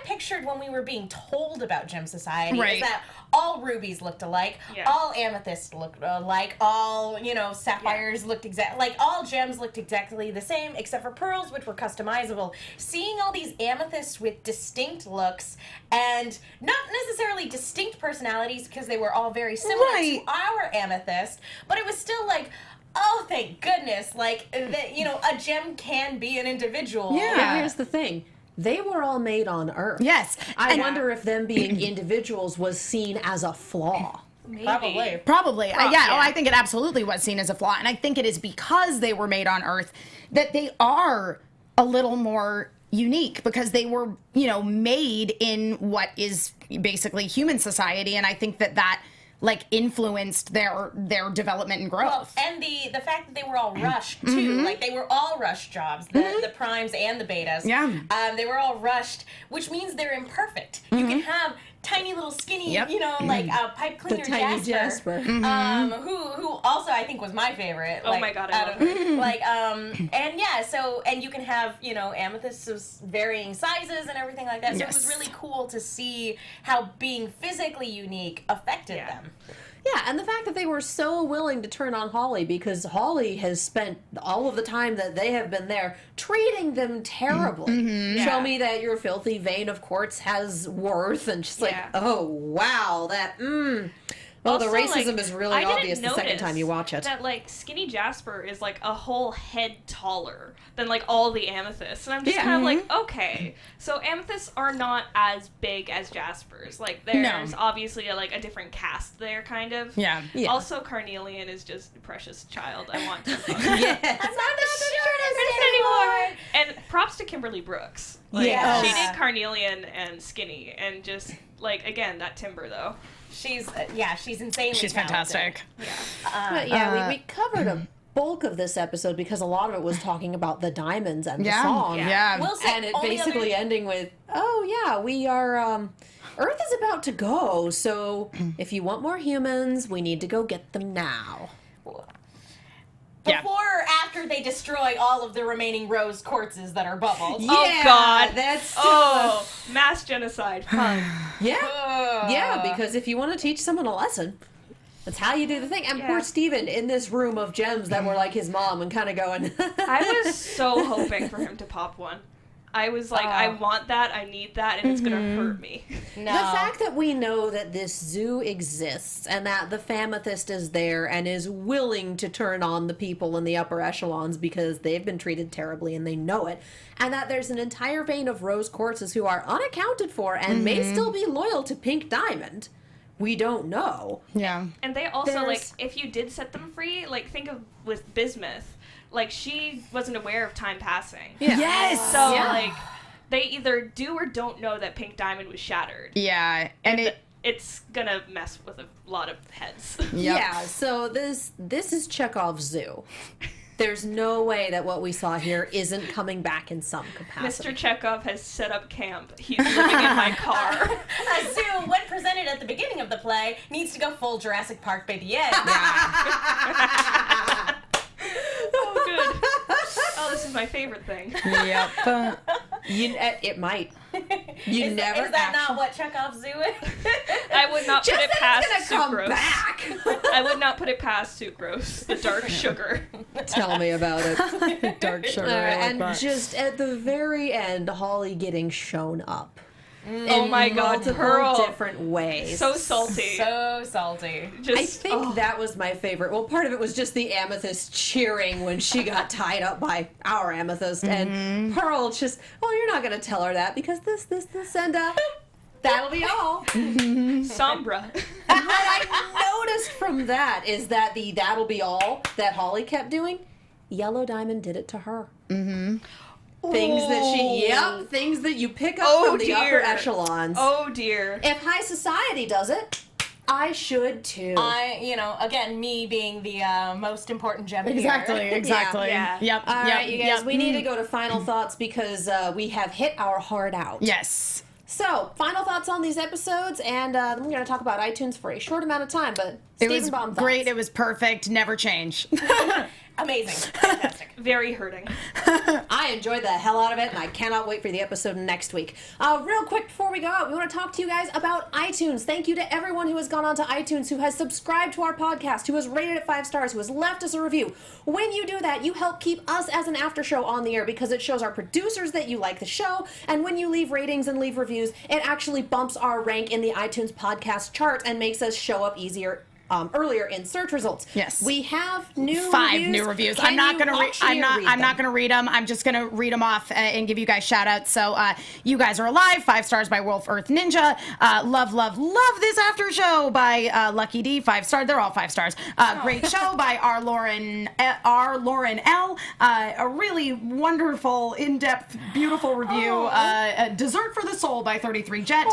pictured when we were being told about Gem Society Right. is that all rubies looked alike, Yeah. all amethysts looked alike, all sapphires looked like all gems looked exactly the same, except for pearls, which were customizable. Seeing all these amethysts with distinct looks and not necessarily distinct personalities because they were all very similar Right. to our amethyst, but it was still like, oh, thank goodness, like, a gem can be an individual. Yeah. But here's the thing. They were all made on Earth. Yes. I And- wonder if them being individuals was seen as a flaw. Maybe. Probably. Probably. Yeah, yeah. Oh, I think it absolutely was seen as a flaw. And I think it is because they were made on Earth that they are a little more unique because they were, made in what is basically human society. And I think that like influenced their development and growth. Well, and the fact that they were all rushed too, like they were all rushed jobs, the primes and the betas. Yeah. They were all rushed, which means they're imperfect. You can have tiny little skinny, Yep. like pipe cleaner tiny Jasper. who also I think was my favorite. Oh like, my god, I out love of- her. Like and yeah, so and you can have amethysts of varying sizes and everything like that. So it was Yes. really cool to see how being physically unique affected Yeah. them. Yeah, and the fact that they were so willing to turn on Holly because Holly has spent all of the time that they have been there treating them terribly. Show Yeah. me that your filthy vein of quartz has worth, and just like, Yeah. oh wow, that Oh, the Also, racism like, is really I didn't obvious the second notice time you watch it. That like skinny Jasper is like a whole head taller than like all the amethysts, and I'm just kind of like, okay, so amethysts are not as big as Jaspers. Like there's obviously a different cast there, kind of. Yeah. Yeah. Also, Carnelian is just a precious child. I want to. Yes. I'm not the shortest anymore. And props to Kimberly Brooks. Like, Yes. she did Carnelian and Skinny, and just like again that timber though. She's insanely She's talented. fantastic. But yeah, we covered a bulk of this episode because a lot of it was talking about the diamonds and the song. Yeah. We'll say And it only basically other- ending with, oh yeah, we are, Earth is about to go, so if you want more humans, we need to go get them now. Yeah. before or after they destroy all of the remaining rose quartzes that are bubbled. Oh God, That's mass genocide. Fun. yeah, because if you want to teach someone a lesson, that's how you do the thing. And poor Steven in this room of gems that were like his mom and kind of going, I was so hoping for him to pop one. I was like, I want that, I need that, and it's gonna hurt me. No. The fact that we know that this zoo exists and that the Amethyst is there and is willing to turn on the people in the upper echelons because they've been treated terribly and they know it, and that there's an entire vein of rose quartzes who are unaccounted for and may still be loyal to Pink Diamond, we don't know. Yeah. And they also, like, There's- if you did set them free, like, think of with Bismuth, like, she wasn't aware of time passing. Yeah. Yes. So, like, they either do or don't know that Pink Diamond was shattered. Yeah. And It's gonna mess with a lot of heads. Yeah, so this is Chekhov's zoo. There's no way that what we saw here isn't coming back in some capacity. Mr. Chekhov has set up camp. He's living in my car. A zoo, when presented at the beginning of the play, needs to go full Jurassic Park by the end. this is my favorite thing. Yep. It might. You Is never. that not what Chekhov's doing? I would not put Just it that past it's gonna come sucrose. back. I would not put it past sucrose, the dark sugar. Tell me about it. Dark sugar. And just at the very end, Holly getting shown up. Oh my God, multiple Pearl. different ways. So salty. So salty. Just, I think that was my favorite. Well, part of it was just the Amethyst cheering when she got tied up by our Amethyst, and Pearl just, oh, you're not going to tell her that because this, and that'll be all. Sombra. And what I noticed from that is that the that'll be all that Holly kept doing, Yellow Diamond did it to her. Things that you pick up from the upper echelons. Oh dear. If high society does it, I should too. Again, me being the most important gem Exactly. here. Exactly. Yeah. Yep. All yep. right, you guys, Yep. we need to go to final thoughts because we have hit our hard out. Yes. So, final thoughts on these episodes, and then we're going to talk about iTunes for a short amount of time, but It Stephen was Baum great. thoughts. It was perfect. Never change. Amazing. Fantastic. Very hurting. I enjoyed the hell out of it, and I cannot wait for the episode next week. Real quick before we go out, we want to talk to you guys about iTunes. Thank you to everyone who has gone on to iTunes, who has subscribed to our podcast, who has rated it 5 stars, who has left us a review. When you do that, you help keep us as an after show on the air because it shows our producers that you like the show, and when you leave ratings and leave reviews, it actually bumps our rank in the iTunes podcast chart and makes us show up earlier in search results. Yes. We have new 5 reviews. new reviews. Can I'm not you going to read. actually I'm not going to read them. I'm just going to read them off and give you guys shout outs. So you guys are alive. 5 stars by Wolf Earth Ninja. Love this after show by Lucky D. 5 stars. They're all 5 stars. Great show by R. Lauren L. A really wonderful, in-depth, beautiful review. Dessert for the Soul by 33 Jet.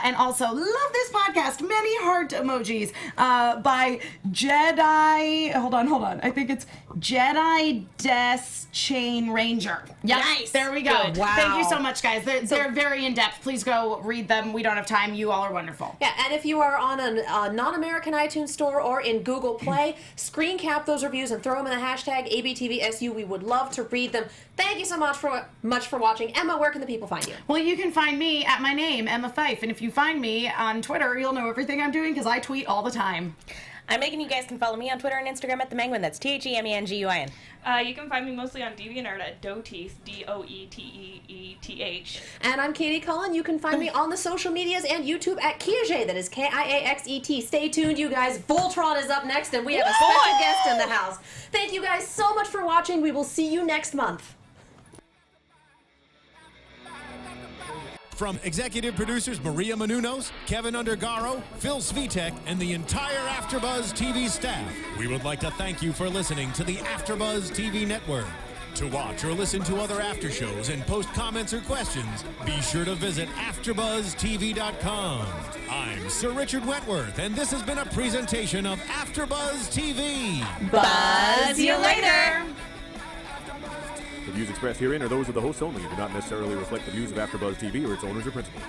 And also love this podcast. Many heart emojis. By Jedi. Hold on. I think it's Jedi Des Chain Ranger. Yep. Nice. There we go. Good. Wow. Thank you so much, guys. They're very in depth. Please go read them. We don't have time. You all are wonderful. Yeah, and if you are on a non-American iTunes store or in Google Play, screen cap those reviews and throw them in the hashtag ABTVSU. We would love to read them. Thank you so much for watching. Emma, where can the people find you? Well, you can find me at my name, Emma Fyffe, and if you find me on Twitter, you'll know everything I'm doing because I tweet all the time. I'm Megan. You guys can follow me on Twitter and Instagram at @themenguin. That's TheMenguin. You can find me mostly on DeviantArt at Doeteeth, DOETEETH. And I'm Katie Cullen. You can find me on the social medias and YouTube at Kiaxet. That is KIAXET. Stay tuned, you guys. Voltron is up next, and we have a special guest in the house. Thank you guys so much for watching. We will see you next month. From executive producers Maria Menounos, Kevin Undergaro, Phil Svitek, and the entire AfterBuzz TV staff, we would like to thank you for listening to the AfterBuzz TV network. To watch or listen to other after shows and post comments or questions, be sure to visit AfterBuzzTV.com. I'm Sir Richard Wentworth, and this has been a presentation of AfterBuzz TV. Buzz you later. The views expressed herein are those of the hosts only and do not necessarily reflect the views of AfterBuzz TV or its owners or principals.